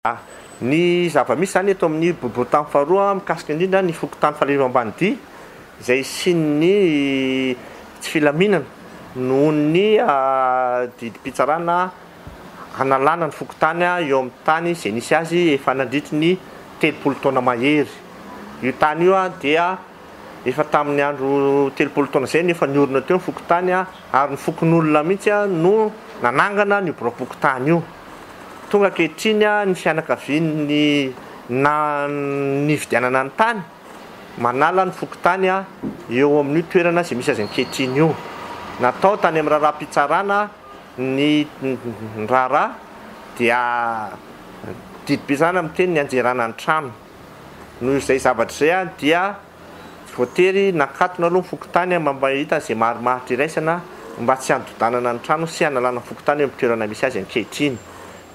Ny zava-misy zany eto amin'ny bobotany faharoa mikasika indrindra ny fokotany fahalava ambanidia izay sy ny tsy filaminana noho ny didim-pitsarana analana ny fokotany eo amin'ny tany izay nisy azy efa nandritry ny 30 taona mahery. Io tany io dia efa tamin'ny andro 30 taona izay nefa niorina teo ny fokotany ary ny fokon'olona mihitsy no nanangana ny boroam-pokotany io. Tonga ankehitriny ny fianakavian'ny nividianana ny tany manala ny fokotany eo amin'ny toerana izay misy azy ankehitriny io. Natao tany amin'ny raharaham-pitsarana ny raharaha dia didim-pitsarana miteny ny anjerana ny trano. Noho izay zavatra izay dia voatery nakatona aloha ny fokotany mba hita izay marimaritra iraisana mba tsy handodanana ny trano sy hanalana fokotany eo amin'ny toerana misy azy ankehitriny.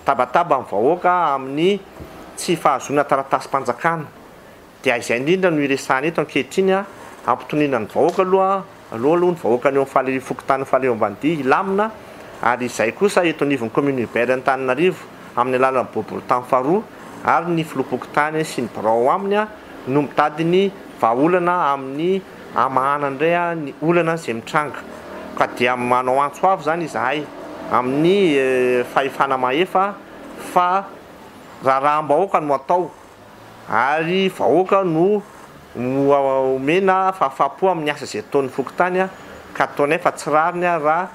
Tabataba amin'ny vahoaka amin'ny tsy fahazoana taratasy-panjakana dia izay indrindra no iresahana eto ankehitriny ampitoniana ny vahoaka aloha ny vahoaka ny amin'ny fokotany fahalava ambanidia ilamina ary izay kosa eto anivon'ny commune urbaine Antananarivo amin'ny alalan'ny boriboritany faharoa ary ny filoham-pokotany sy ny birao aminy no mitady vahaolana amin'ny amahana indray ny olana izay mitranga ka dia manao antso avy zany izahay amin'ny fahefana mahefa fa raharaham-bahoaka no atao ary vahoaka no omena fahafapo amin'ny asa izay ataon'ny fokotany ka ataonay fa tsy rariny raha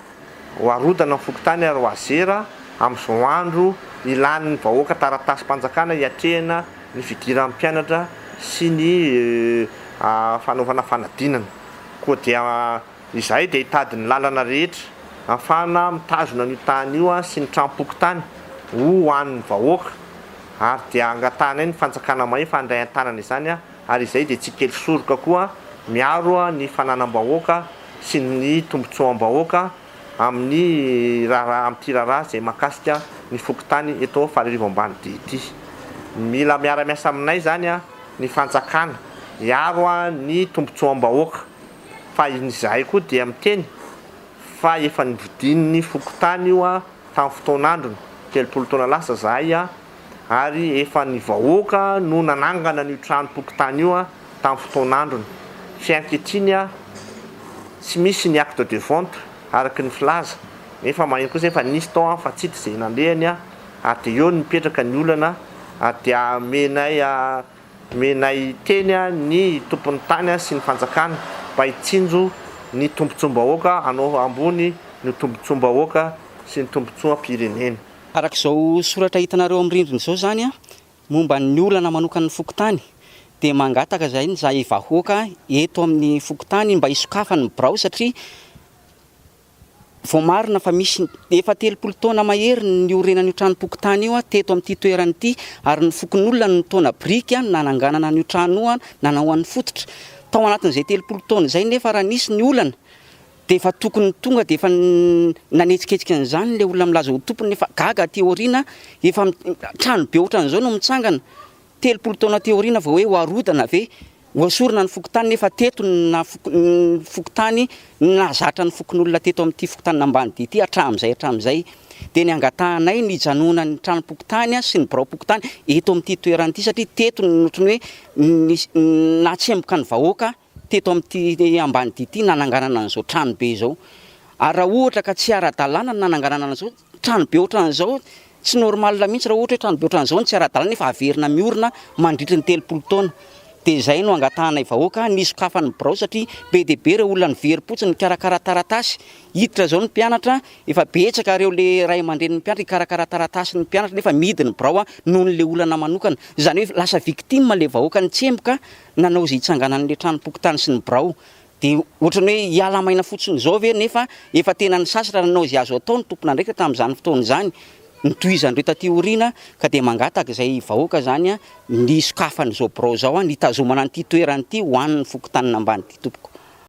hoarodana ny fokotany ary hoazera amin'izao andro ilan'ny vahoaka taratasy-panjakana hiatrehana ny fidiran'ny mpianatra sy ny fanaovana fanadinana. Koa dia izahay dia hitady ny lalana rehetra ahafahana mitazona ny tany io sy ny trano-pokotany ho an'ny vahoaka ary dia angatanay ny fanjakana mahefa handray an-tanana izany ary izay dia tsy kely soroka koa miaro ny fananam-bahoaka sy ny tombotsoam-bahoaka amin'ny amin'ity raharaha izay mahakasika ny fokotany eto Fahalava ambanidia ity. Mila miara-miasa aminay zany ny fanjakana hiaro ny tombotsoam-bahoaka fa izahay koa dia miteny fa efa nividian'ny fokotany io tamin'ny fotoan'androny 30 taona lasa zahay ary efa ny vahoaka no nanangana ny trano-pokotany io tamin'ny fotoan'androny. Fiankehitriny tsy misy ny acte de vente araky ny filaza nefa maheno kosa efa nisy tao fa tsy izay nandehany ary dia eo nipetraka ny olana dia menay teny ny tompon'ny tany sy ny fanjakana mba hitsinjo ny tombontsoam-bahoaka anao ambony ny tombontsoam-bahoaka sy ny tombontsoam-pirenena. Arak'izao soratra hitanareo amin'ny rindrina izao zany momba ny olana manokana ny fokotany dia mangataka zay ny zahay vahoaka eto amin'ny fokotany mba hisokafany ny birao satria vao marina fa misy efa 30 taona mahery ny orenan'io trano-pokotany io teto amin'ity toerana ity ary ny fokon'olona ny taona briky nananganana an'io trano io nanaoan'ny fototra tao anatin'izay 30 taona izay nefa raha nisy ny olana dia efa tokony tonga dia efa nanetsiketsika an'izany ilay olona milaza ho tompony nefa gaga teoriana efa trano be ohatran'izao no mitsangana 30 taona teoriana vao hoe hoarodana ve hoasorana ny fokotany nefa teto na fokotany nazatra ny fokon'olona teto amin'ity fokotany ambanidia ity hatramin'izay dia ny angatahanay ny janona ny trano-pokotany sy ny birao-pokotany eto amin'ity toerana ity satria teto ohatrany hoe natsemboka ny vahoaka teto amin'ity ambanidia ity nananganana an'izao trano be izao ary raha ohatra ka tsy ara-dalàna ny nananganana an'izao trano be ohatran'izao tsy normal mihitsy raha ohatra hoe trano be ohatran'izao ny tsy ara-dalàna nefa averina miorina mandritra ny 30 taona. Dia izay no angatahanay vahoaka nisokafany birao satria be dia be ireo olona nivery-potsiny mikarakara taratasy hiditra zao ny mpianatra efa betsaka ireo le ray aman-drenin'ny mpianatra hikarakara taratasy ny mpianatra nefa midy ny birao noho n'le olana manokana izany hoe lasa victime le vahoaka nitsemboka nanao izay hitsanganan'le trano-pokotany sy ny birao dia ohatrany hoe hiala maina fotsiny izao ve nefa efa tena ny sasatra nanao izay azo atao ny tompona ndraika tamin'izany fotoana izany nitohizandreo taty aoriana ka dia mangataka izay vahoaka zany ny sokafan'izao birao zao nitazomana an'ity toerana ity ho an'ny fokotanina ambany ity tompoko.